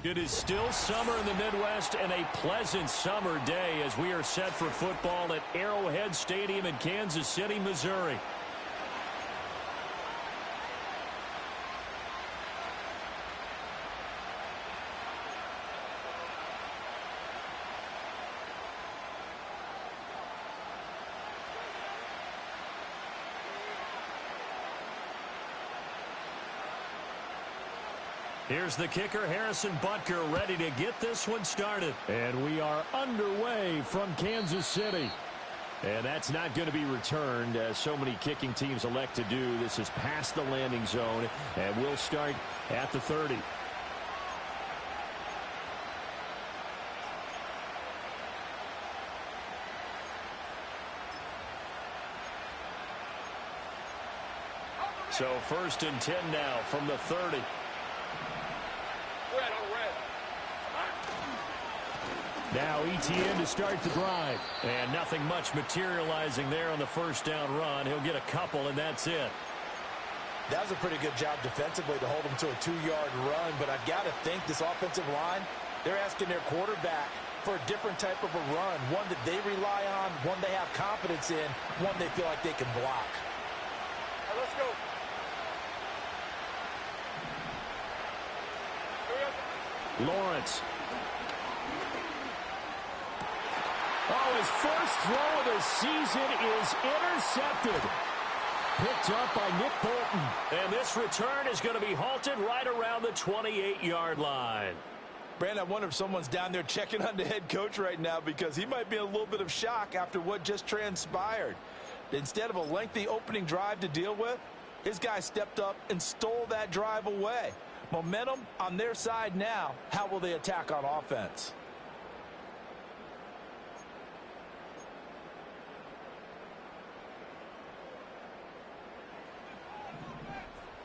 It is still summer in the Midwest and a pleasant summer day as we are set for football at Arrowhead Stadium in Kansas City, Missouri. Here's the kicker, Harrison Butker, ready to get this one started. And we are underway from Kansas City. And that's not going to be returned, as so many kicking teams elect to do. This is past the landing zone, and we'll start at the 30. So 1st and 10 now from the 30. Now ETN to start the drive. And nothing much materializing there on the first down run. He'll get a couple, and that's it. That was a pretty good job defensively to hold him to a 2-yard run. But I've got to think this offensive line, they're asking their quarterback for a different type of a run. One that they rely on, one they have confidence in, one they feel like they can block. All right, let's go. Lawrence. Oh, his first throw of the season is intercepted. Picked up by Nick Bolton. And this return is going to be halted right around the 28-yard line. Brandon, I wonder if someone's down there checking on the head coach right now, because he might be in a little bit of shock after what just transpired. Instead of a lengthy opening drive to deal with, his guy stepped up and stole that drive away. Momentum on their side now. How will they attack on offense?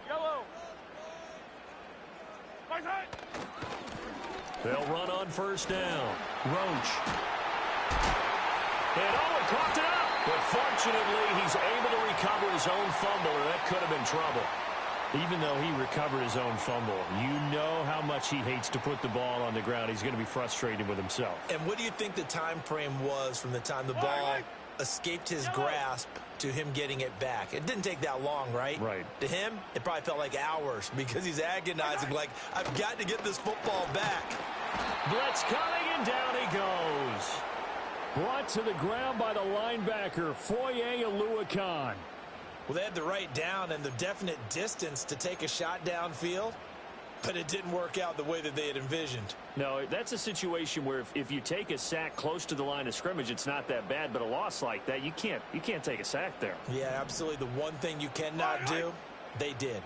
Yellow. Right side. They'll run on first down. Roach. And he caught it up. But fortunately, he's able to recover his own fumble, or that could have been trouble. Even though he recovered his own fumble, you know how much he hates to put the ball on the ground. He's going to be frustrated with himself. And what do you think the time frame was from the time the ball escaped his grasp to him getting it back? It didn't take that long, right? Right. To him, it probably felt like hours, because he's agonizing, like, I've got to get this football back. Blitz coming, and down he goes. Brought to the ground by the linebacker, Foye Oluokun. Well, they had the right down and the definite distance to take a shot downfield, but it didn't work out the way that they had envisioned. No, that's a situation where if you take a sack close to the line of scrimmage, it's not that bad, but a loss like that, you can't take a sack there. Yeah, absolutely. The one thing you cannot do, they did.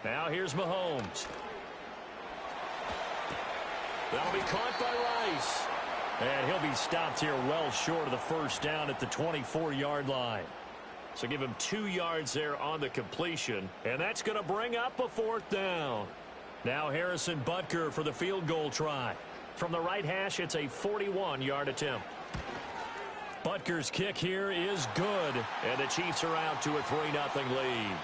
Now here's Mahomes. That'll be caught by Rice. And he'll be stopped here well short of the first down at the 24-yard line. So give him 2 yards there on the completion. And that's going to bring up a 4th down. Now Harrison Butker for the field goal try. From the right hash, it's a 41-yard attempt. Butker's kick here is good. And the Chiefs are out to a 3-0 lead.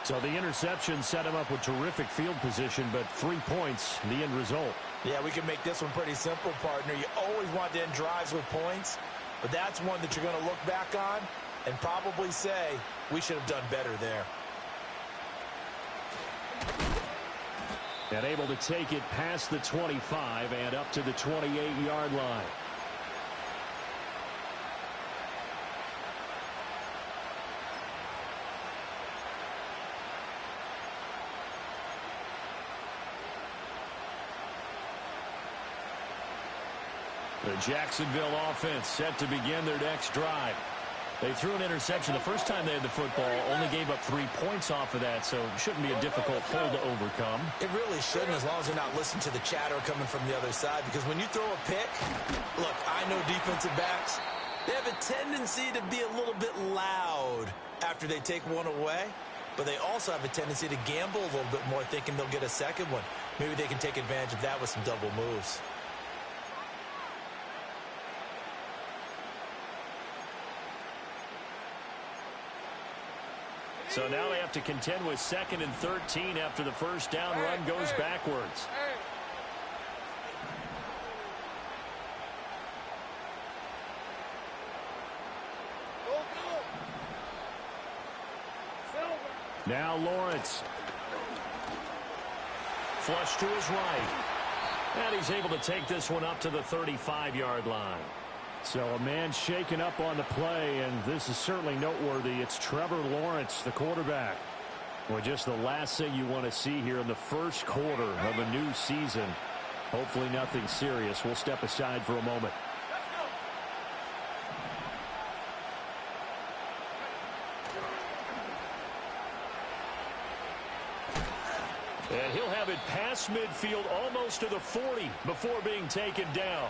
So the interception set him up with terrific field position, but 3 points, the end result. Yeah, we can make this one pretty simple, partner. You always want to end drives with points, but that's one that you're going to look back on and probably say, we should have done better there. And able to take it past the 25 and up to the 28-yard line. The Jacksonville offense set to begin their next drive. They threw an interception the first time they had the football, only gave up 3 points off of that, so it shouldn't be a difficult hole to overcome. It really shouldn't, as long as they're not listening to the chatter coming from the other side, because when you throw a pick, look, I know defensive backs, they have a tendency to be a little bit loud after they take one away, but they also have a tendency to gamble a little bit more, thinking they'll get a second one. Maybe they can take advantage of that with some double moves. So now they have to contend with 2nd and 13 after the first down run goes backwards. Now Lawrence. Flush to his right. And he's able to take this one up to the 35-yard line. So a man shaken up on the play, and this is certainly noteworthy. It's Trevor Lawrence, the quarterback. Well, just the last thing you want to see here in the first quarter of a new season. Hopefully nothing serious. We'll step aside for a moment. And he'll have it past midfield almost to the 40 before being taken down.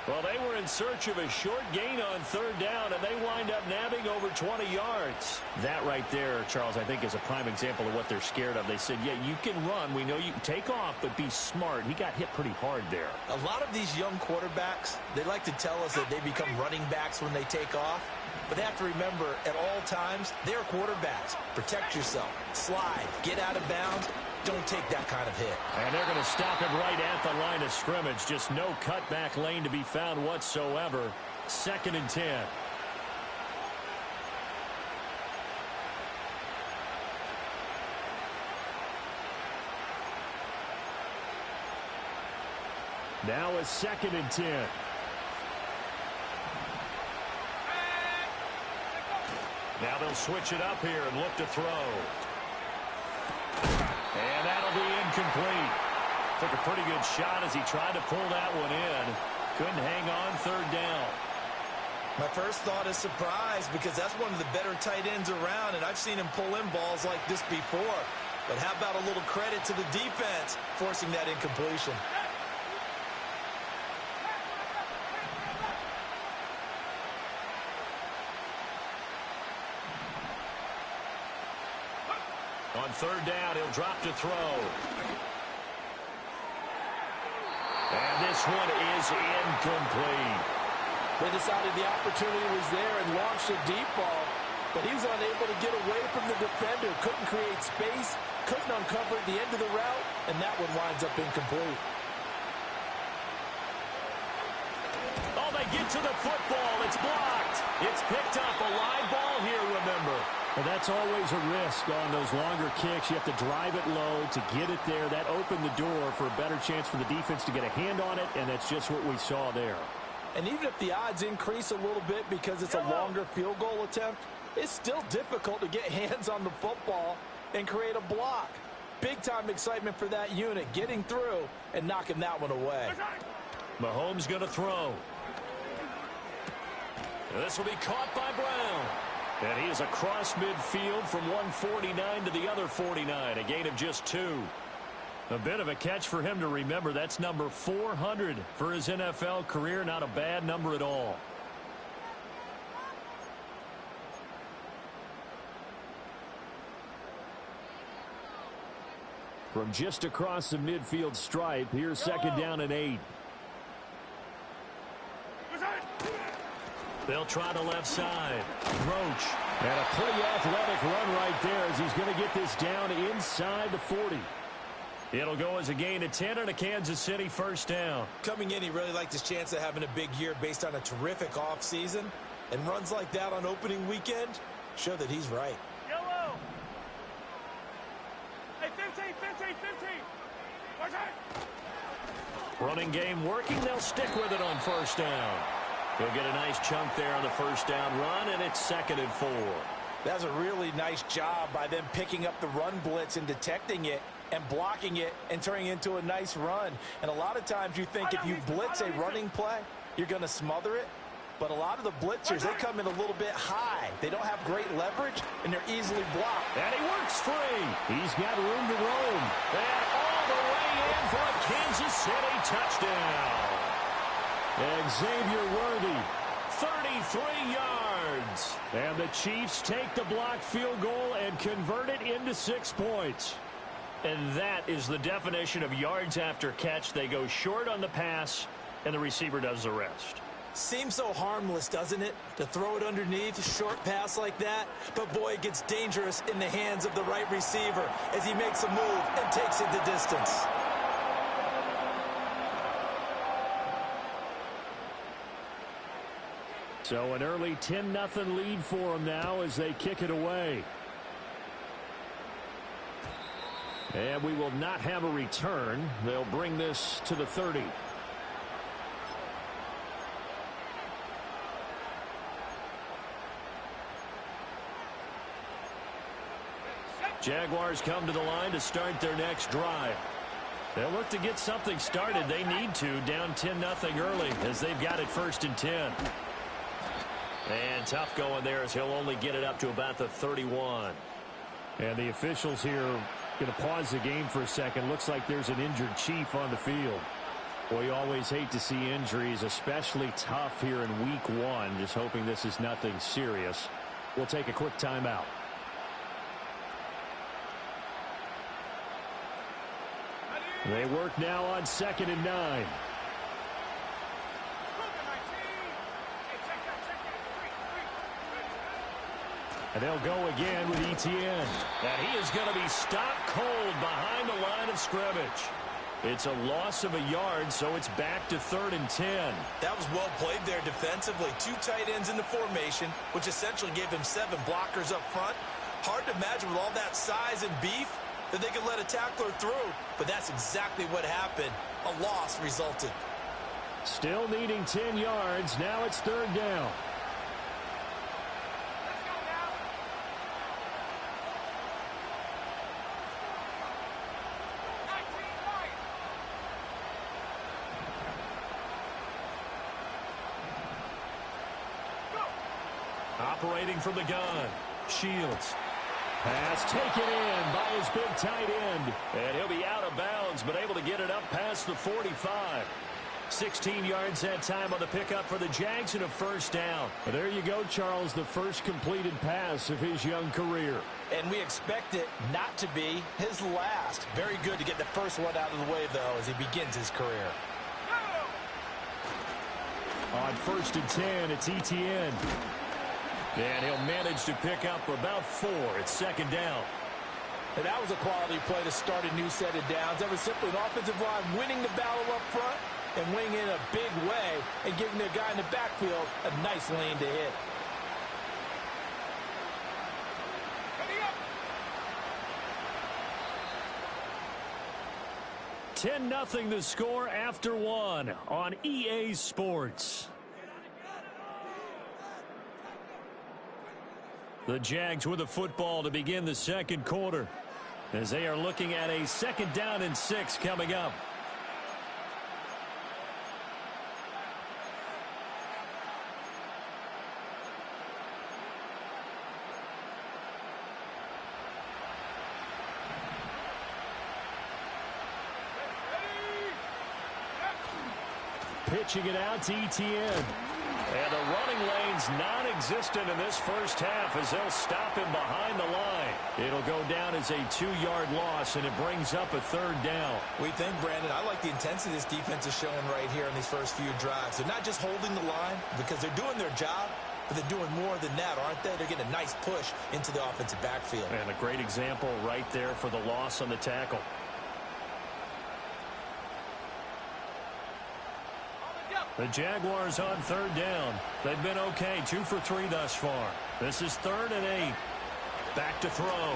Well, they were in search of a short gain on 3rd down, and they wind up nabbing over 20 yards. That right there, Charles, I think is a prime example of what they're scared of. They said, yeah, you can run. We know you can take off, but be smart. He got hit pretty hard there. A lot of these young quarterbacks, they like to tell us that they become running backs when they take off. But they have to remember, at all times, they're quarterbacks. Protect yourself. Slide. Get out of bounds. Don't take that kind of hit. And they're going to stop him right at the line of scrimmage. Just no cutback lane to be found whatsoever. 2nd and 10. Now a 2nd and 10. Now they'll switch it up here and look to throw. And that'll be incomplete. Took a pretty good shot as he tried to pull that one in. Couldn't hang on 3rd down. My first thought is surprise, because that's one of the better tight ends around, and I've seen him pull in balls like this before. But how about a little credit to the defense forcing that incompletion? On 3rd down, he'll drop to throw. And this one is incomplete. They decided the opportunity was there and launched a deep ball, but he was unable to get away from the defender. Couldn't create space, couldn't uncover the end of the route, and that one winds up incomplete. Oh, they get to the football. It's blocked. It's picked up. A live ball here, remember. Well, that's always a risk on those longer kicks. You have to drive it low to get it there. That opened the door for a better chance for the defense to get a hand on it, and that's just what we saw there. And even if the odds increase a little bit because it's a longer field goal attempt, it's still difficult to get hands on the football and create a block. Big-time excitement for that unit, getting through and knocking that one away. Mahomes going to throw. This will be caught by Brown. And he is across midfield from 149 to the other 49, a gain of just 2. A bit of a catch for him to remember. That's number 400 for his NFL career. Not a bad number at all. From just across the midfield stripe, here's 2nd down and 8. They'll try the left side. Roach. And a pretty athletic run right there as he's going to get this down inside the 40. It'll go as a gain of 10 and a Kansas City 1st down. Coming in, he really liked his chance of having a big year based on a terrific offseason. And runs like that on opening weekend show that he's right. Yellow. Hey, 15, 15, 15. Watch out. Running game working. They'll stick with it on 1st down. He'll get a nice chunk there on the 1st down run, and it's 2nd and 4. That's a really nice job by them picking up the run blitz and detecting it and blocking it and turning it into a nice run. And a lot of times you think if you blitz a running play, you're going to smother it. But a lot of the blitzers, they come in a little bit high. They don't have great leverage, and they're easily blocked. And he works free. He's got room to roam. And all the way in for a Kansas City touchdown. Xavier Worthy. 33 yards. And the Chiefs take the blocked field goal and convert it into 6 points. And that is the definition of yards after catch. They go short on the pass, and the receiver does the rest. Seems so harmless, doesn't it? To throw it underneath, a short pass like that. But boy, it gets dangerous in the hands of the right receiver as he makes a move and takes it the distance. So an early 10-0 lead for them now as they kick it away. And we will not have a return. They'll bring this to the 30. Jaguars come to the line to start their next drive. They'll look to get something started. They need to, down 10-0 early as they've got it 1st and 10. And tough going there as he'll only get it up to about the 31. And the officials here going to pause the game for a second. Looks like there's an injured Chief on the field. Well, you always hate to see injuries, especially tough here in week 1. Just hoping this is nothing serious. We'll take a quick timeout. They work now on 2nd and 9. And they'll go again with Etienne. And he is going to be stopped cold behind the line of scrimmage. It's a loss of a yard, so it's back to 3rd and 10. That was well played there defensively. 2 tight ends in the formation, which essentially gave him 7 blockers up front. Hard to imagine with all that size and beef that they could let a tackler through, but that's exactly what happened. A loss resulted. Still needing 10 yards. Now it's 3rd down. Operating from the gun, Shields. Pass taken in by his big tight end. And he'll be out of bounds, but able to get it up past the 45. 16 yards that time on the pickup for the Jags and a 1st down. Well, there you go, Charles, the first completed pass of his young career. And we expect it not to be his last. Very good to get the first one out of the way, though, as he begins his career. On 1st and 10, it's Etienne. And he'll manage to pick up about 4. It's 2nd down. And that was a quality play to start a new set of downs. That was simply an offensive line winning the battle up front and winning in a big way and giving the guy in the backfield a nice lane to hit. $10-0 the score after 1 on EA Sports. The Jags with the football to begin the 2nd quarter as they are looking at a 2nd down and 6 coming up. Pitching it out to Etienne. And the running lane's non-existent in this first half as they'll stop him behind the line. It'll go down as a 2-yard loss, and it brings up a 3rd down. We think, Brandon, I like the intensity this defense is showing right here in these first few drives. They're not just holding the line because they're doing their job, but they're doing more than that, aren't they? They're getting a nice push into the offensive backfield. And a great example right there for the loss on the tackle. The Jaguars on 3rd down. They've been okay, 2 for 3 thus far. This is 3rd and 8. Back to throw.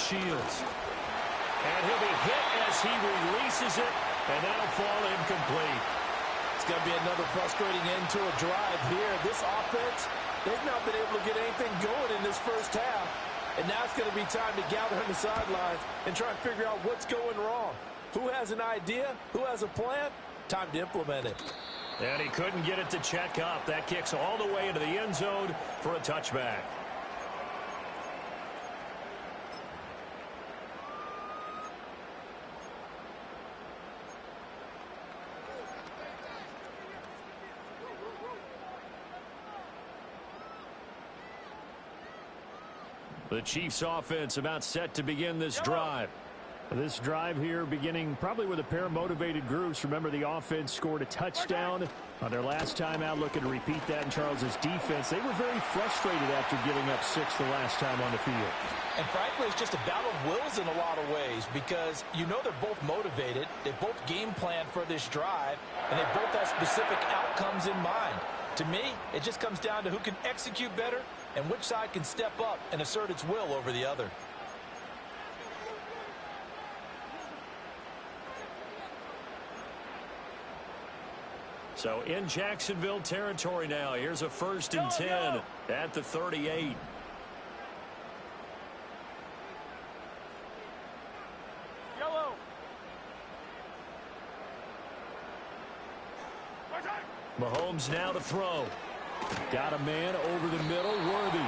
Shields. And he'll be hit as he releases it, and that'll fall incomplete. It's going to be another frustrating end to a drive here. This offense, they've not been able to get anything going in this first half. And now it's going to be time to gather on the sidelines and try and figure out what's going wrong. Who has an idea? Who has a plan? Time to implement it. And he couldn't get it to check up. That kicks all the way into the end zone for a touchback. The Chiefs offense about set to begin this drive. This drive here beginning probably with a pair of motivated groups. Remember, the offense scored a touchdown on their last time out, looking to repeat that in Charles's defense. They were very frustrated after giving up 6 the last time on the field. And frankly, it's just a battle of wills in a lot of ways because you know they're both motivated. They both game plan for this drive, and they both have specific outcomes in mind. To me, it just comes down to who can execute better and which side can step up and assert its will over the other. So in Jacksonville territory now. Here's a 1st and 10 at the 38. Yellow. Mahomes now to throw. Got a man over the middle, Worthy.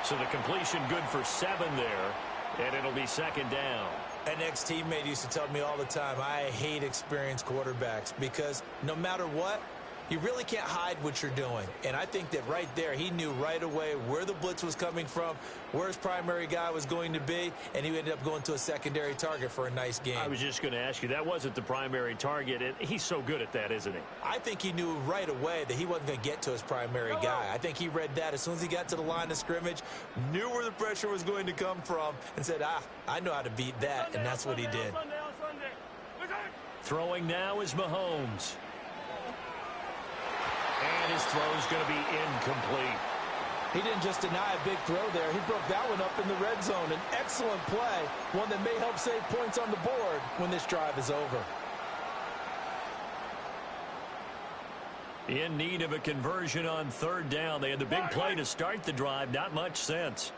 So the completion good for 7 there, and it'll be 2nd down. An ex-teammate used to tell me all the time, I hate experienced quarterbacks because no matter what, you really can't hide what you're doing. And I think that right there, he knew right away where the blitz was coming from, where his primary guy was going to be, and he ended up going to a secondary target for a nice game. I was just going to ask you, that wasn't the primary target. He's so good at that, isn't he? I think he knew right away that he wasn't going to get to his primary guy. I think he read that as soon as he got to the line of scrimmage, knew where the pressure was going to come from, and said, I know how to beat that, and that's what he did. Throwing now is Mahomes. And his throw's going to be incomplete. He didn't just deny a big throw there. He broke that one up in the red zone. An excellent play, one that may help save points on the board when this drive is over. In need of a conversion on 3rd down. They had the big play to start the drive. Not much sense.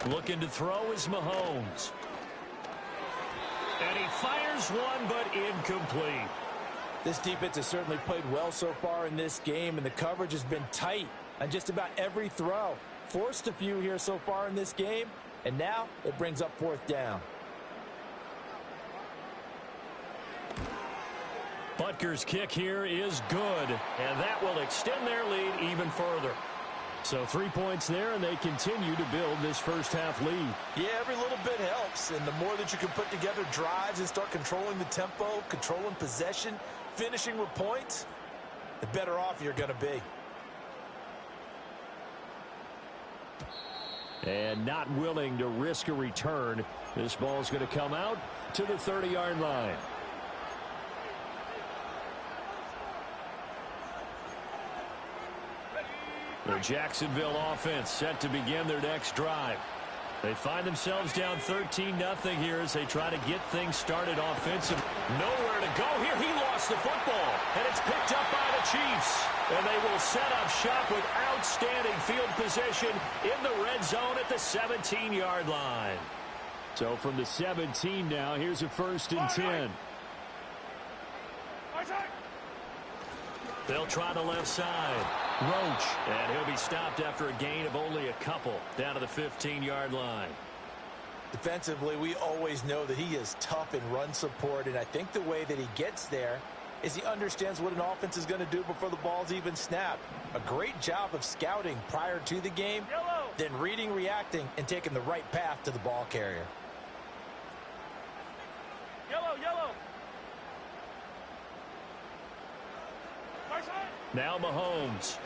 Looking to throw is Mahomes. And he fires one, but incomplete. This defense has certainly played well so far in this game, and the coverage has been tight on just about every throw. Forced a few here so far in this game, and now it brings up 4th down. Butker's kick here is good, and that will extend their lead even further. So 3 points there, and they continue to build this first half lead. Yeah, every little bit helps, and the more that you can put together drives and start controlling the tempo, controlling possession, finishing with points, the better off you're going to be. And not willing to risk a return. This ball's going to come out to the 30-yard line. The Jacksonville offense set to begin their next drive. They find themselves down 13-0 here as they try to get things started offensively. Nowhere to go here. He lost the football, and it's picked up by the Chiefs. And they will set up shop with outstanding field position in the red zone at the 17-yard line. So from the 17 now, here's a 1st and 10. They'll try the left side. Roach. And he'll be stopped after a gain of only a couple down to the 15-yard line. Defensively, we always know that he is tough in run support, and I think the way that he gets there is he understands what an offense is going to do before the ball's even snapped. A great job of scouting prior to the game, then reading, reacting, and taking the right path to the ball carrier. Yellow. Now Mahomes.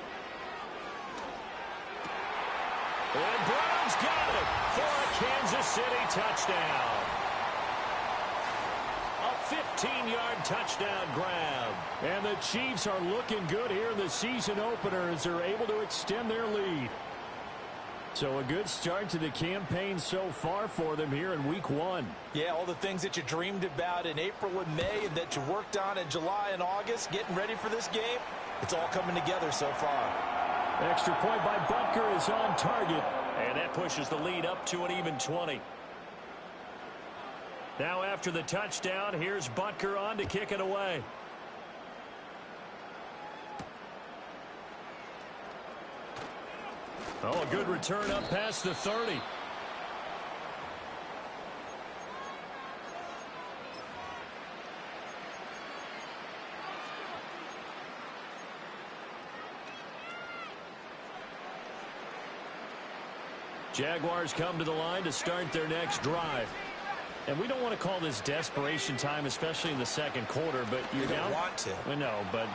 And Brown's got it for a Kansas City touchdown. A 15-yard touchdown grab. And the Chiefs are looking good here in the season opener as they're able to extend their lead. So a good start to the campaign so far for them here in week 1. Yeah, all the things that you dreamed about in April and May and that you worked on in July and August, getting ready for this game, it's all coming together so far. Extra point by Butker is on target. And that pushes the lead up to an even 20. Now after the touchdown, here's Butker on to kick it away. Oh, a good return up past the 30. Jaguars come to the line to start their next drive. And we don't want to call this desperation time, especially in the second quarter, but you're down. You don't want to. I know, but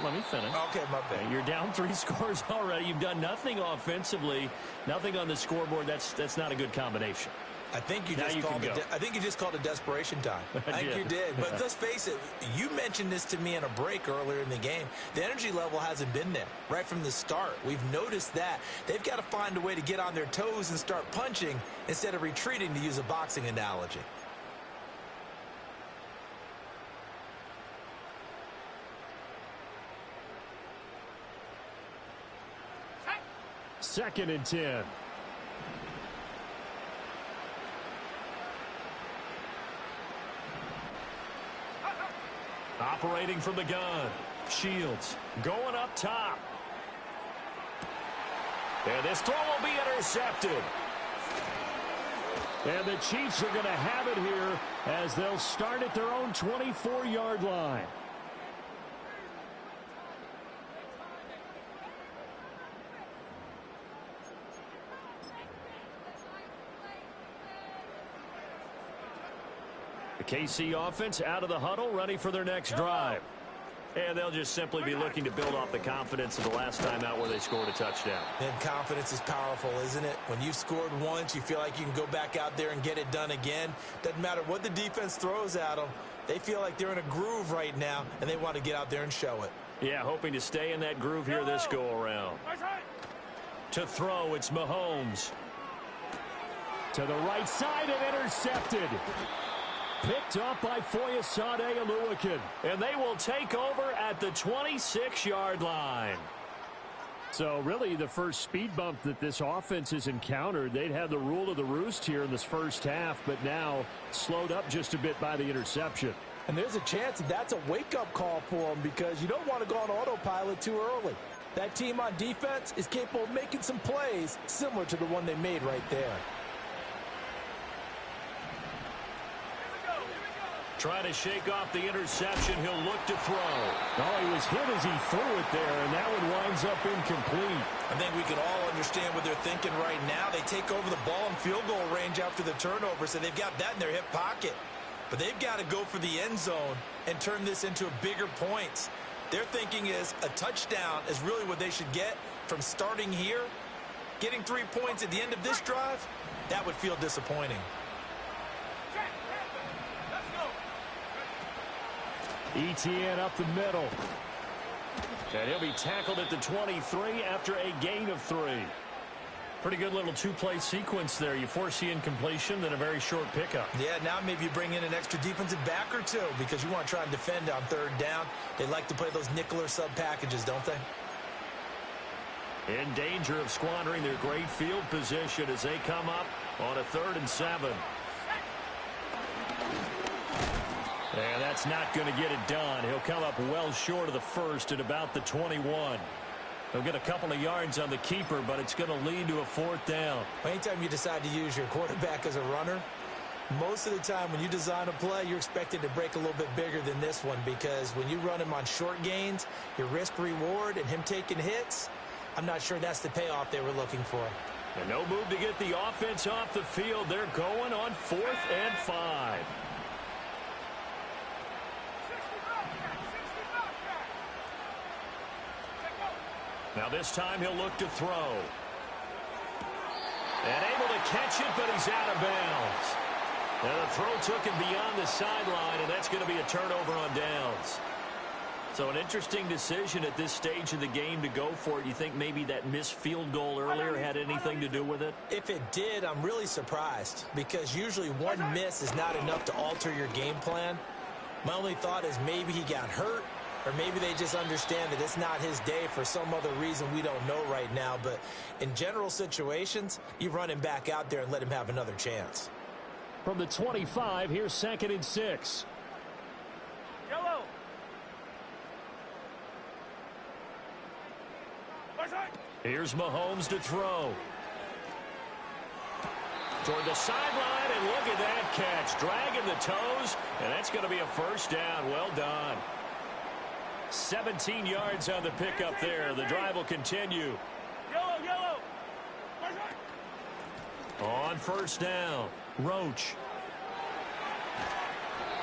let me finish. Okay, my bad. You're down 3 scores already. You've done nothing offensively, nothing on the scoreboard. That's not a good combination. I think you just called it desperation time. I think you did. But let's face it, you mentioned this to me in a break earlier in the game. The energy level hasn't been there right from the start. We've noticed that. They've got to find a way to get on their toes and start punching instead of retreating, to use a boxing analogy. Second and 10. Operating from the gun. Shields going up top. And this throw will be intercepted. And the Chiefs are going to have it here as they'll start at their own 24-yard line. The KC offense out of the huddle, ready for their next drive. And they'll just simply be looking to build off the confidence of the last time out where they scored a touchdown. And confidence is powerful, isn't it? When you've scored once, you feel like you can go back out there and get it done again. Doesn't matter what the defense throws at them. They feel like they're in a groove right now, and they want to get out there and show it. Yeah, hoping to stay in that groove here this go-around. To throw, it's Mahomes. To the right side and intercepted. Picked up by Foyesade Oluwakin. And they will take over at the 26-yard line. So really the first speed bump that this offense has encountered. They'd had the rule of the roost here in this first half, but now slowed up just a bit by the interception. And there's a chance that that's a wake-up call for them, because you don't want to go on autopilot too early. That team on defense is capable of making some plays similar to the one they made right there. Trying to shake off the interception. He'll look to throw. Oh, he was hit as he threw it there, and that one winds up incomplete. I think we can all understand what they're thinking right now. They take over the ball in field goal range after the turnover, so they've got that in their hip pocket. But they've got to go for the end zone and turn this into a bigger points. Their thinking is a touchdown is really what they should get from starting here. Getting 3 points at the end of this drive, that would feel disappointing. ETN up the middle. And he'll be tackled at the 23 after a gain of 3. Pretty good little two-play sequence there. You force the incompletion, then a very short pickup. Yeah, now maybe you bring in an extra defensive back or two because you want to try and defend on third down. They like to play those nickel or sub packages, don't they? In danger of squandering their great field position as they come up on a 3rd and 7. And that's not going to get it done. He'll come up well short of the first at about the 21. He'll get a couple of yards on the keeper, but it's going to lead to a 4th down. Anytime you decide to use your quarterback as a runner, most of the time when you design a play, you're expected to break a little bit bigger than this one, because when you run him on short gains, your risk-reward and him taking hits, I'm not sure that's the payoff they were looking for. And no move to get the offense off the field. They're going on 4th and 5. Now this time he'll look to throw. And able to catch it, but he's out of bounds. And the throw took him beyond the sideline, and that's going to be a turnover on downs. So an interesting decision at this stage of the game to go for it. You think maybe that missed field goal earlier had anything to do with it? If it did, I'm really surprised, because usually one miss is not enough to alter your game plan. My only thought is maybe he got hurt, or maybe they just understand that it's not his day for some other reason we don't know right now. But in general situations, you run him back out there and let him have another chance. From the 25, here's 2nd and 6. Yellow. Here's Mahomes to throw. Toward the sideline, and look at that catch. Dragging the toes, and that's going to be a 1st down. Well done. 17 yards on the pickup there. The drive will continue. Yellow, yellow. On first down, Roach.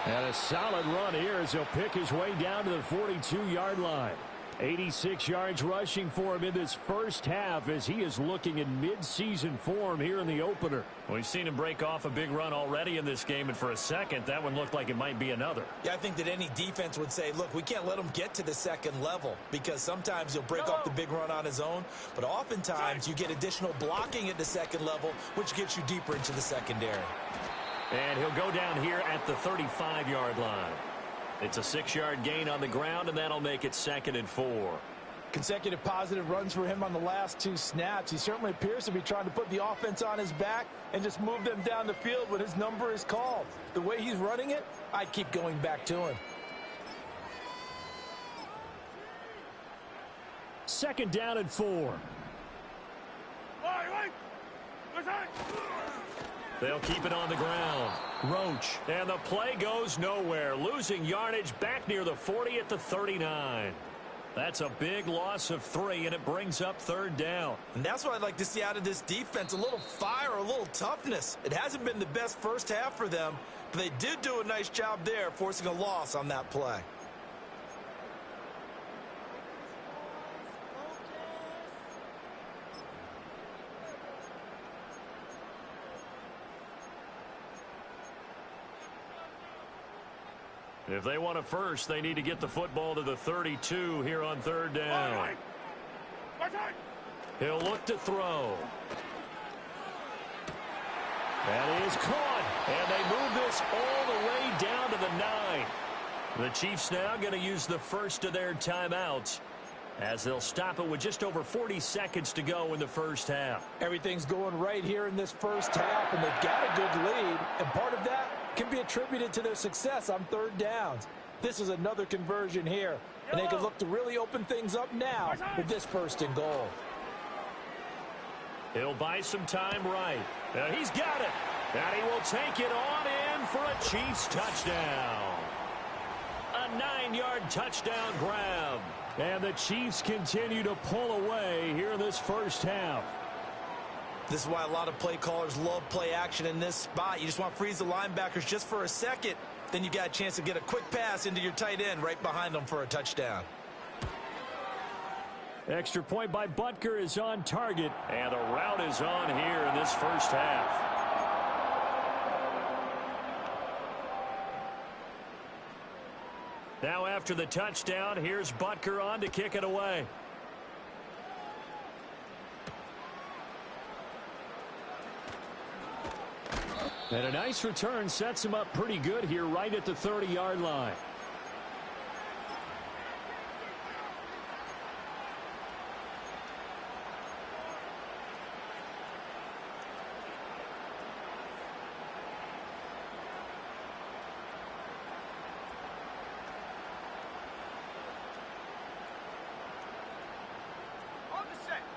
And a solid run here as he'll pick his way down to the 42-yard line. 86 yards rushing for him in this first half as he is looking in mid-season form here in the opener. We've seen him break off a big run already in this game, and for a second, that one looked like it might be another. Yeah, I think that any defense would say, look, we can't let him get to the second level because sometimes he'll break off the big run on his own, but oftentimes you get additional blocking at the second level, which gets you deeper into the secondary. And he'll go down here at the 35-yard line. It's a 6-yard gain on the ground, and that'll make it 2nd and 4. Consecutive positive runs for him on the last 2 snaps. He certainly appears to be trying to put the offense on his back and just move them down the field when his number is called. The way he's running it, I'd keep going back to him. 2nd down and 4. They'll keep it on the ground. Roach. And the play goes nowhere. Losing yardage back near the 40 at the 39. That's a big loss of 3, and it brings up 3rd down. And that's what I'd like to see out of this defense, a little fire, a little toughness. It hasn't been the best first half for them, but they did do a nice job there, forcing a loss on that play. If they want a first, they need to get the football to the 32 here on 3rd down. He'll look to throw. That is caught. And they move this all the way down to the 9. The Chiefs now going to use the first of their timeouts as they'll stop it with just over 40 seconds to go in the first half. Everything's going right here in this first half, and they've got a good lead, and part of that can be attributed to their success on 3rd downs. This is another conversion here, and they can look to really open things up now with this 1st and goal. He'll buy some time right. And he's got it. And he will take it on in for a Chiefs touchdown. A 9-yard touchdown grab. And the Chiefs continue to pull away here in this first half. This is why a lot of play callers love play action in this spot. You just want to freeze the linebackers just for a second. Then you got a chance to get a quick pass into your tight end right behind them for a touchdown. Extra point by Butker is on target. And the route is on here in this first half. Now after the touchdown, here's Butker on to kick it away. And a nice return sets him up pretty good here right at the 30-yard line.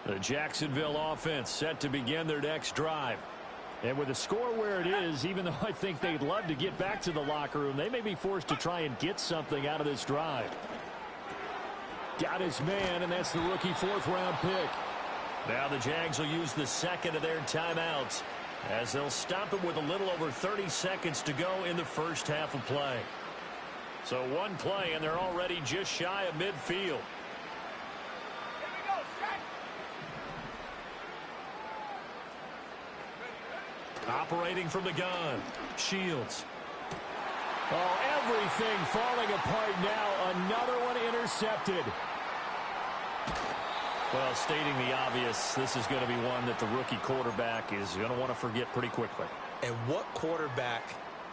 The Jacksonville offense set to begin their next drive. And with the score where it is, even though I think they'd love to get back to the locker room, they may be forced to try and get something out of this drive. Got his man, and that's the rookie 4th-round pick. Now the Jags will use the 2nd of their timeouts as they'll stop it with a little over 30 seconds to go in the first half of play. So one play, and they're already just shy of midfield. Operating from the gun, Shields. Oh, everything falling apart now. Another one intercepted. Well, stating the obvious, this is going to be one that the rookie quarterback is going to want to forget pretty quickly. And what quarterback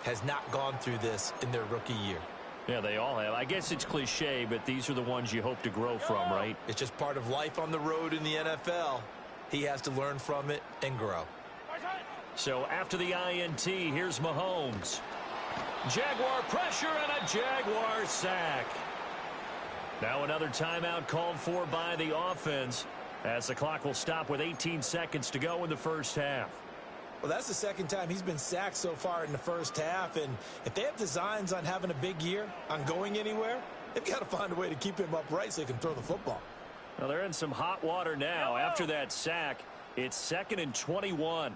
has not gone through this in their rookie year? Yeah, they all have. I guess it's cliche, but these are the ones you hope to grow from, right? It's just part of life on the road in the NFL. He has to learn from it and grow. So after the INT, here's Mahomes. Jaguar pressure and a Jaguar sack. Now another timeout called for by the offense as the clock will stop with 18 seconds to go in the first half. Well, that's the 2nd time he's been sacked so far in the first half, and if they have designs on having a big year, on going anywhere, they've got to find a way to keep him upright so he can throw the football. Well, they're in some hot water now. After that sack, it's 2nd and 21.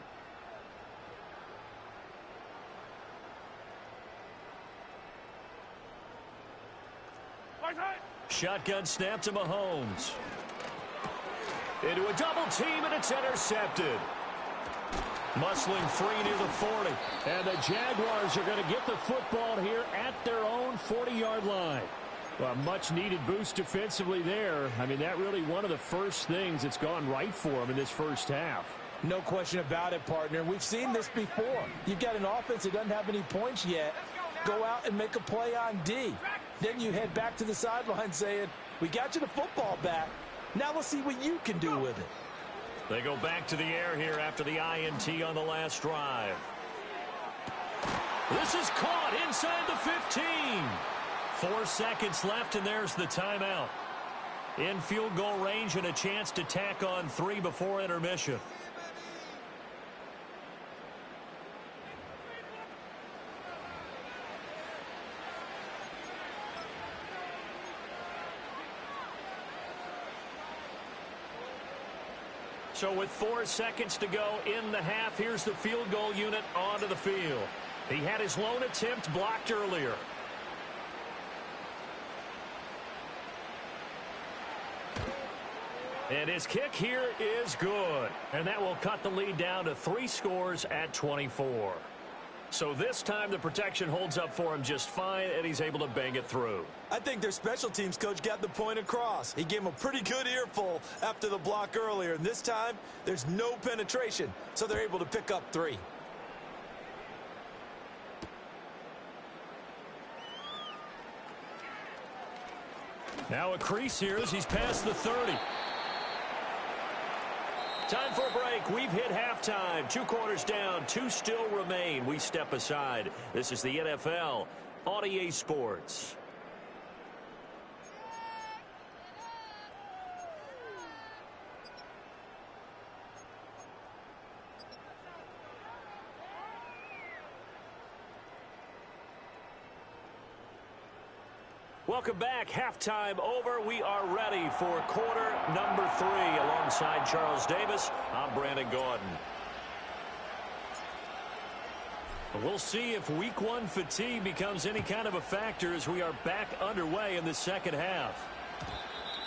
shotgun snap to Mahomes. Into a double team, and it's intercepted. Muscling free near the 40. And the Jaguars are going to get the football here at their own 40-yard line. Well, a much-needed boost defensively there. I mean, that really one of the first things that's gone right for them in this first half. No question about it, partner. We've seen this before. You've got an offense that doesn't have any points yet. Go out and make a play on D. Then you head back to the sideline saying, we got you the football back. Now let's see what you can do with it. They go back to the air here after the INT on the last drive. This is caught inside the 15. 4 seconds left, and there's the timeout. In field goal range and a chance to tack on 3 before intermission. So with 4 seconds to go in the half, here's the field goal unit onto the field. He had his lone attempt blocked earlier. And his kick here is good. And that will cut the lead down to 3 scores at 24. So this time the protection holds up for him just fine, and he's able to bang it through. I think their special teams coach got the point across. He gave him a pretty good earful after the block earlier. And this time, there's no penetration, so they're able to pick up 3. Now a crease here as he's past the 30. Time for a break. We've hit halftime. 2 quarters down. 2 still remain. We step aside. This is the NFL on EA Sports. Welcome back. Halftime over. We are ready for quarter number 3. Alongside Charles Davis, I'm Brandon Gaudin. We'll see if week 1 fatigue becomes any kind of a factor as we are back underway in the second half.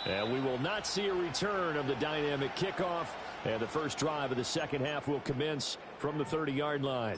And we will not see a return of the dynamic kickoff. And the first drive of the second half will commence from the 30-yard line.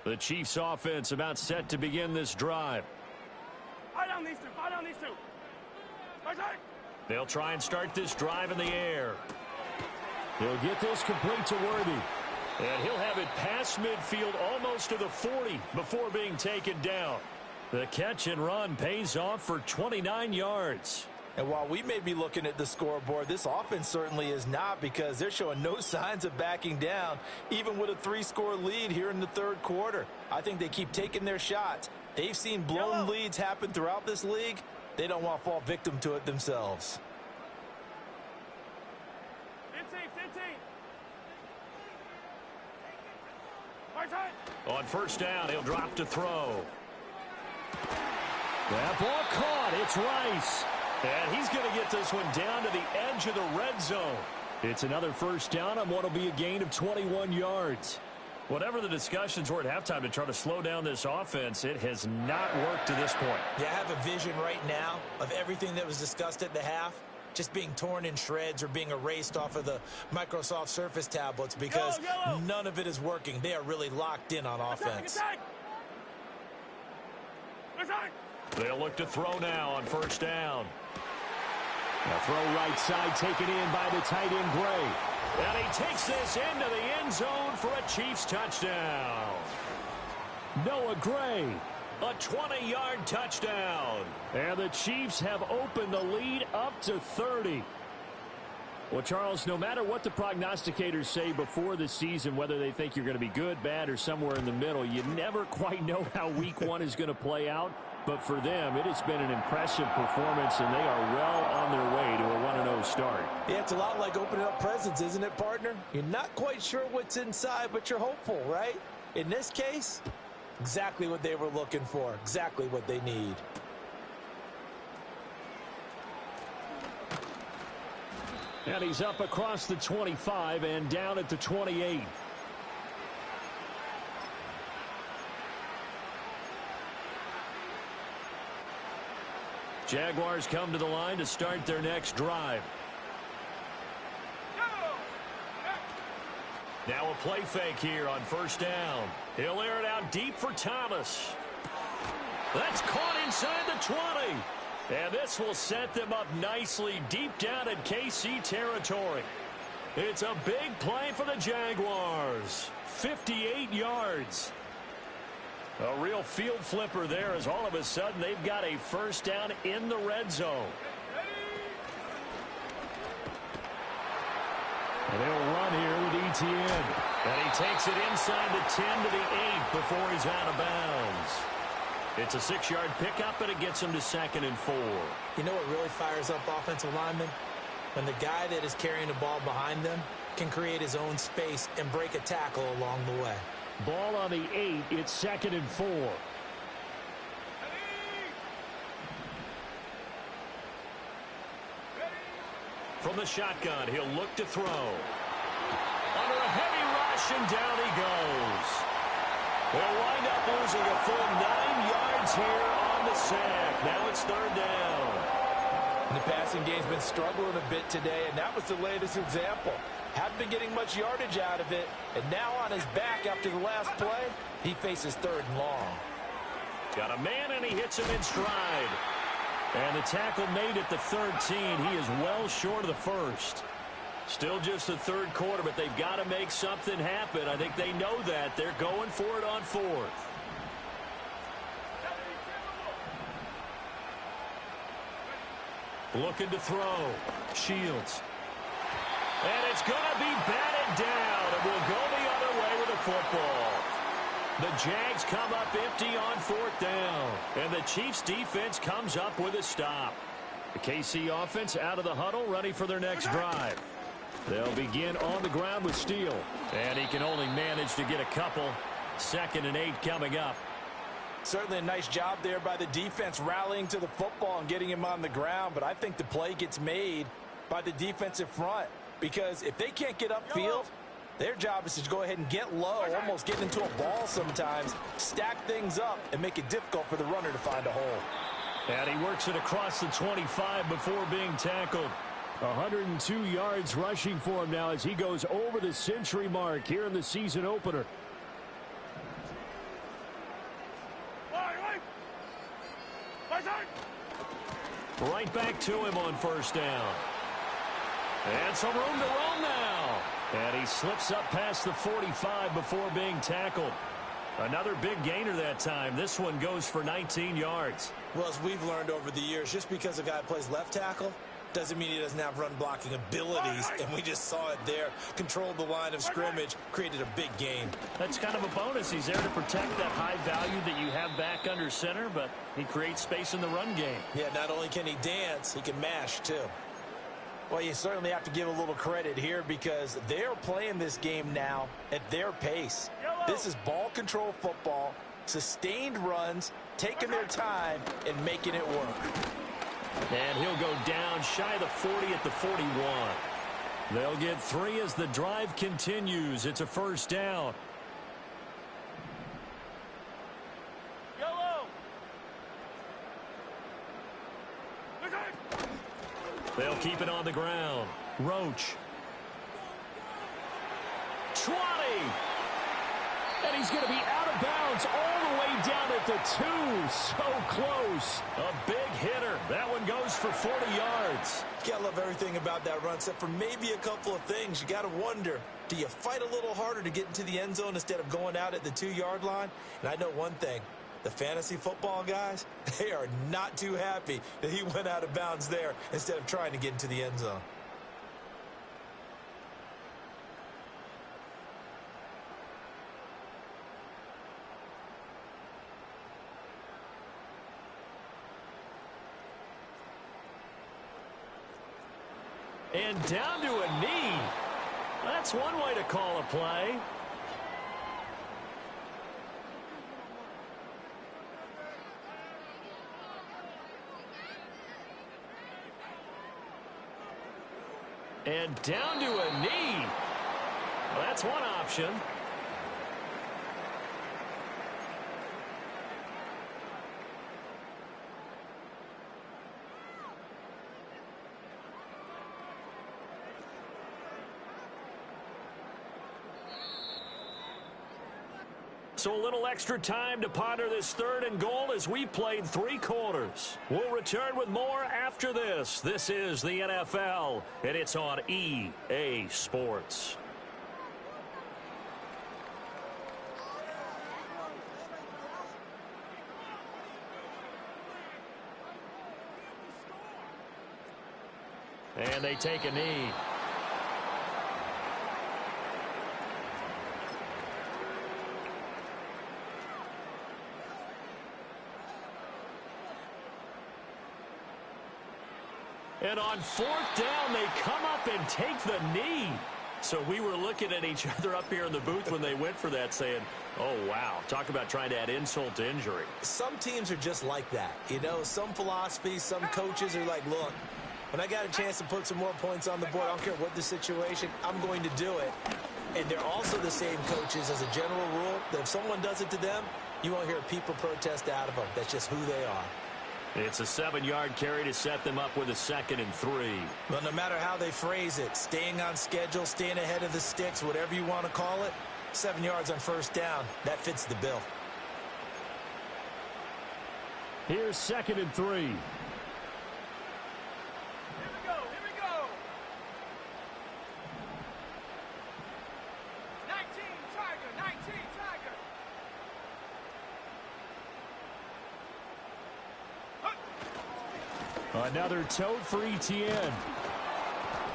The Chiefs offense about set to begin this drive. Fight on these two. Fight on these two. They'll try and start this drive in the air. He'll get this complete to Worthy. And he'll have it past midfield almost to the 40 before being taken down. The catch and run pays off for 29 yards. And while we may be looking at the scoreboard, this offense certainly is not, because they're showing no signs of backing down, even with a 3-score lead here in the third quarter. I think they keep taking their shots. They've seen blown leads happen throughout this league. They don't want to fall victim to it themselves. 15. On first down, he'll drop to throw. That ball caught. It's Rice. And he's going to get this one down to the edge of the red zone. It's another first down on what will be a gain of 21 yards. Whatever the discussions were at halftime to try to slow down this offense, it has not worked to this point. Yeah, I have a vision right now of everything that was discussed at the half just being torn in shreds or being erased off of the Microsoft Surface tablets, because none of it is working. They are really locked in on offense. They'll look to throw now on first down. A throw right side taken in by the tight end Gray. And he takes this into the end zone for a Chiefs touchdown. Noah Gray. A 20-yard touchdown. And the Chiefs have opened the lead up to 30. Well, Charles, no matter what the prognosticators say before the season, whether they think you're going to be good, bad, or somewhere in the middle, you never quite know how week 1 is going to play out. But for them, it has been an impressive performance, and they are well on their way to a 1-0 start. Yeah, it's a lot like opening up presents, isn't it, partner? You're not quite sure what's inside, but you're hopeful, right? In this case, exactly what they were looking for, exactly what they need. And he's up across the 25 and down at the 28. Jaguars come to the line to start their next drive. Now a play fake here on first down. He'll air it out deep for Thomas. That's caught inside the 20. And this will set them up nicely deep down in KC territory. It's a big play for the Jaguars. 58 yards. A real field flipper there as all of a sudden they've got a first down in the red zone. And they'll run here with Etienne. And he takes it inside the 10 to the 8 before he's out of bounds. It's a 6-yard pickup, and it gets him to 2nd and 4. You know what really fires up offensive linemen? When the guy that is carrying the ball behind them can create his own space and break a tackle along the way. Ball on the 8. It's 2nd and 4. From the shotgun, he'll look to throw. Under a heavy rush, and down he goes. They'll wind up losing a full 9 yards here on the sack. Now it's 3rd down. And the passing game's been struggling a bit today, and that was the latest example. Haven't been getting much yardage out of it, and now on his back after the last play, he faces 3rd and long. Got a man, and he hits him in stride. And the tackle made at the 13. He is well short of the first. Still just the 3rd quarter, but they've got to make something happen. I think they know that. They're going for it on 4th. Looking to throw. Shields. And it's going to be batted down. And we'll go the other way with the football. The Jags come up empty on 4th down. And the Chiefs defense comes up with a stop. The KC offense out of the huddle, ready for their next drive. They'll begin on the ground with Steele. And he can only manage to get a couple. 2nd and 8 coming up. Certainly a nice job there by the defense rallying to the football and getting him on the ground. But I think the play gets made by the defensive front. Because if they can't get upfield, their job is to go ahead and get low, almost get into a ball sometimes, stack things up, and make it difficult for the runner to find a hole. And he works it across the 25 before being tackled. 102 yards rushing for him now as he goes over the century mark here in the season opener. Right back to him on first down. And some room to roam now. And he slips up past the 45 before being tackled. Another big gainer that time. This one goes for 19 yards. Well, as we've learned over the years, just because a guy plays left tackle doesn't mean he doesn't have run blocking abilities. And we just saw it there. Controlled the line of scrimmage, created a big gain. That's kind of a bonus. He's there to protect that high value that you have back under center, but he creates space in the run game. Yeah, not only can he dance, he can mash too. Well, you certainly have to give a little credit here because they're playing this game now at their pace. This is ball control football, sustained runs, taking their time, and making it work. And he'll go down shy of the 40 at the 41. They'll get 3 as the drive continues. It's a first down. They'll keep it on the ground. Roach. 20. And he's going to be out of bounds all the way down at the 2. So close. A big hitter. That one goes for 40 yards. You gotta love everything about that run, except for maybe a couple of things. You gotta wonder, do you fight a little harder to get into the end zone instead of going out at the 2-yard line? And I know one thing. The fantasy football guys, they are not too happy that he went out of bounds there instead of trying to get into the end zone. And down to a knee. That's one way to call a play. And down to a knee. Well, that's one option. So a little extra time to ponder this 3rd and goal as we played 3 quarters. We'll return with more after this. This is the NFL, and it's on EA Sports. And they take a knee. And on 4th down, they come up and take the knee. So we were looking at each other up here in the booth when they went for that saying, oh, wow, talk about trying to add insult to injury. Some teams are just like that. You know, some philosophies, some coaches are like, look, when I got a chance to put some more points on the board, I don't care what the situation, I'm going to do it. And they're also the same coaches as a general rule that if someone does it to them, you won't hear a people protest out of them. That's just who they are. It's a 7-yard carry to set them up with a 2nd and 3. Well, no matter how they phrase it, staying on schedule, staying ahead of the sticks, whatever you want to call it, 7 yards on 1st down, that fits the bill. Here's 2nd and 3. Here we go. 19, Tiger, 19, Tiger. Another tote for Etienne.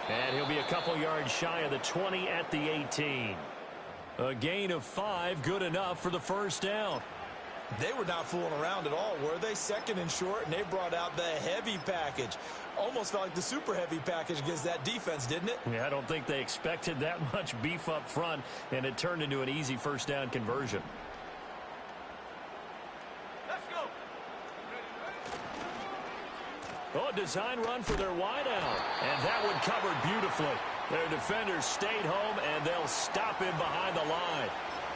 And he'll be a couple yards shy of the 20 at the 18. A gain of 5, good enough for the 1st down. They were not fooling around at all, were they? 2nd and short, and they brought out the heavy package. Almost felt like the super heavy package against that defense, didn't it? Yeah, I don't think they expected that much beef up front, and it turned into an easy 1st down conversion. Let's go. Oh, design run for their wideout. And that one covered beautifully. Their defenders stayed home, and they'll stop him behind the line.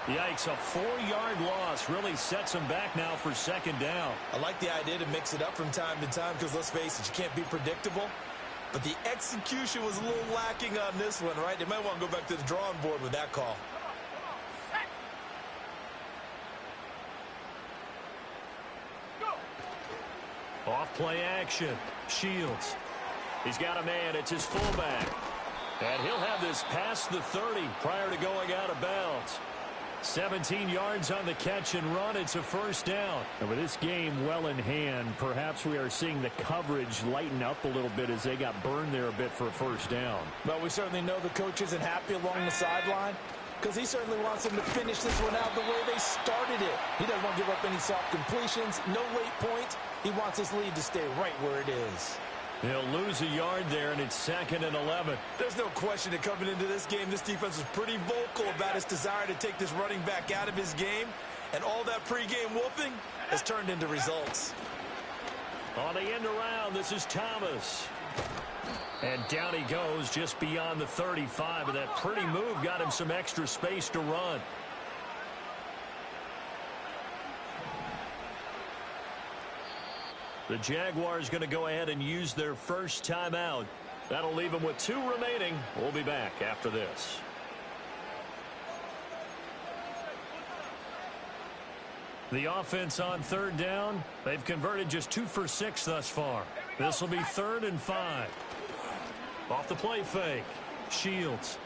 Yikes, a 4-yard loss really sets them back now for 2nd down. I like the idea to mix it up from time to time because, let's face it, you can't be predictable. But the execution was a little lacking on this one, right? They might want to go back to the drawing board with that call. Off play action. Shields. He's got a man. It's his fullback. And he'll have this past the 30 prior to going out of bounds. 17 yards on the catch and run. It's a 1st down. And with this game well in hand, perhaps we are seeing the coverage lighten up a little bit as they got burned there a bit for a 1st down. Well, we certainly know the coach isn't happy along the sideline because he certainly wants them to finish this one out the way they started it. He doesn't want to give up any soft completions, no late points. He wants his lead to stay right where it is. He'll lose a yard there, and it's 2nd and 11. There's no question that coming into this game, this defense was pretty vocal about its desire to take this running back out of his game. And all that pregame whooping has turned into results. On the end around, this is Thomas. And down he goes just beyond the 35. And that pretty move got him some extra space to run. The Jaguars going to go ahead and use their first timeout. That'll leave them with 2 remaining. We'll be back after this. The offense on 3rd down, they've converted just 2 for 6 thus far. This will be 3rd and 5. Off the play fake. Shields.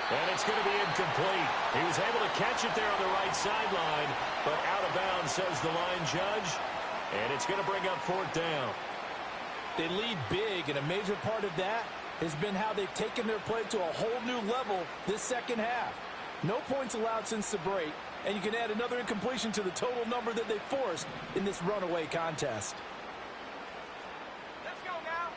And it's going to be incomplete. He was able to catch it there on the right sideline, but out of bounds, says the line judge. And it's going to bring up 4th down. They lead big, and a major part of that has been how they've taken their play to a whole new level this 2nd half. No points allowed since the break, and you can add another incompletion to the total number that they forced in this runaway contest. Let's go now.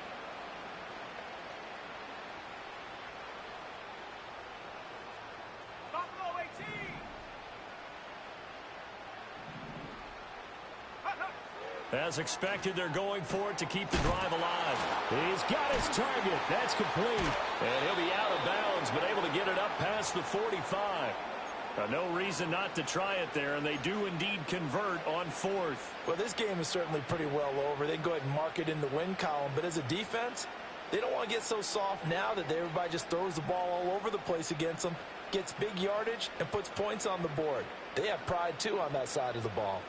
As expected, they're going for it to keep the drive alive. He's got his target. That's complete. And he'll be out of bounds, but able to get it up past the 45. No reason not to try it there, and they do indeed convert on fourth. Well, this game is certainly pretty well over. They can go ahead and mark it in the win column, but as a defense, they don't want to get so soft now that everybody just throws the ball all over the place against them, gets big yardage, and puts points on the board. They have pride, too, on that side of the ball.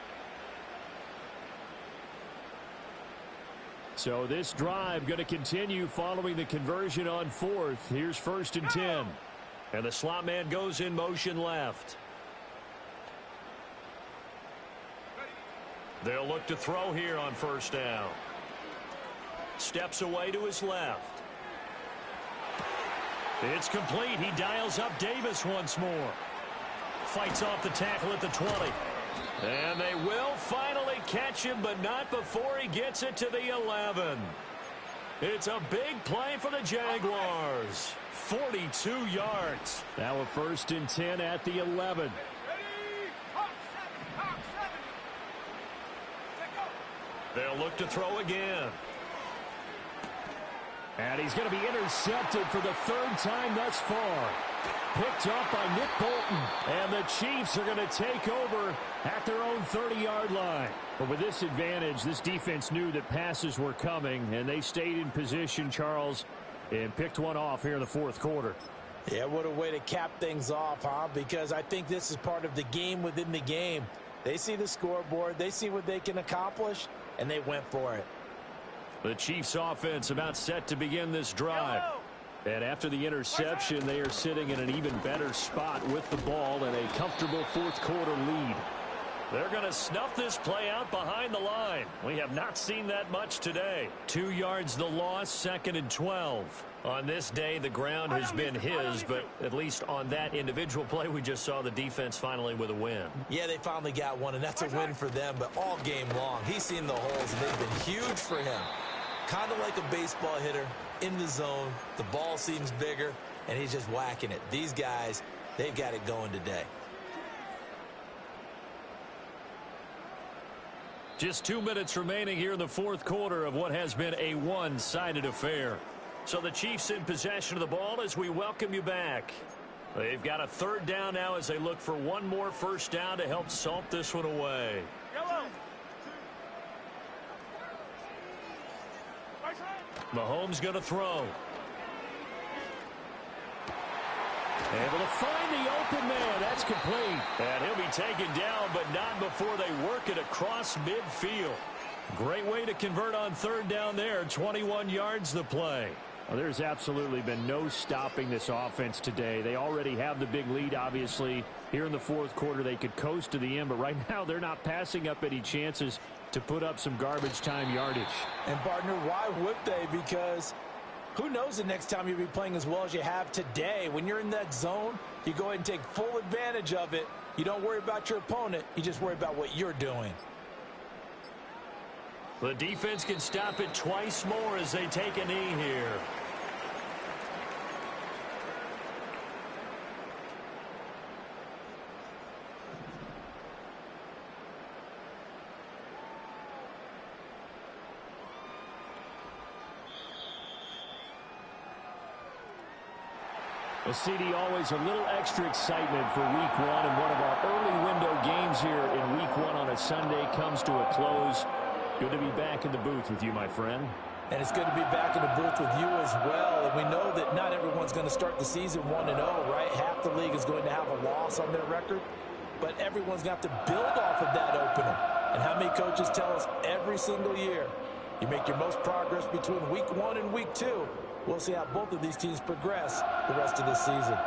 So this drive going to continue following the conversion on fourth. Here's 1st and 10. And the slot man goes in motion left. They'll look to throw here on 1st down. Steps away to his left. It's complete. He dials up Davis once more. Fights off the tackle at the 20. And they will finally catch him, but not before he gets it to the 11. It's a big play for the Jaguars. 42 yards. Now a 1st and 10 at the 11. They'll look to throw again. And he's going to be intercepted for the 3rd time thus far. Picked up by Nick Bolton. And the Chiefs are going to take over at their own 30-yard line. But with this advantage, this defense knew that passes were coming, and they stayed in position, Charles, and picked one off here in the 4th quarter. Yeah, what a way to cap things off, huh? Because I think this is part of the game within the game. They see the scoreboard, they see what they can accomplish, and they went for it. The Chiefs offense about set to begin this drive. And after the interception, they are sitting in an even better spot with the ball and a comfortable 4th quarter lead. They're going to snuff this play out behind the line. We have not seen that much today. 2 yards the loss, 2nd and 12. On this day, the ground has been his, but at least on that individual play, we just saw the defense finally with a win. Yeah, they finally got one, and that's a win for them, but all game long, he's seen the holes, and they've been huge for him. Kind of like a baseball hitter in the zone. The ball seems bigger, and he's just whacking it. These guys, they've got it going today. Just 2 minutes remaining here in the 4th quarter of what has been a one-sided affair. So the Chiefs in possession of the ball as we welcome you back. They've got a 3rd down now as they look for one more 1st down to help salt this one away. Yellow. Mahomes going to throw. Able to find the open man. That's complete. And he'll be taken down, but not before they work it across midfield. Great way to convert on 3rd down there. 21 yards the play. Well, there's absolutely been no stopping this offense today. They already have the big lead, obviously. Here in the 4th quarter, they could coast to the end, but right now they're not passing up any chances to put up some garbage time yardage. And, partner, why would they? Because who knows the next time you'll be playing as well as you have today. When you're in that zone, you go ahead and take full advantage of it. You don't worry about your opponent. You just worry about what you're doing. The defense can stop it twice more as they take a knee here. Well, CD, always a little extra excitement for week one, and one of our early window games here in week one on a Sunday comes to a close. Good to be back in the booth with you, my friend. And it's good to be back in the booth with you as well. And we know that not everyone's going to start the season 1-0, right? Half the league is going to have a loss on their record. But everyone's going to have to build off of that opener. And how many coaches tell us every single year, you make your most progress between week 1 and week 2. We'll see how both of these teams progress the rest of this season.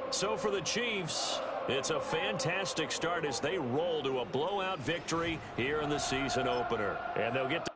So for the Chiefs, it's a fantastic start as they roll to a blowout victory here in the season opener. And they'll get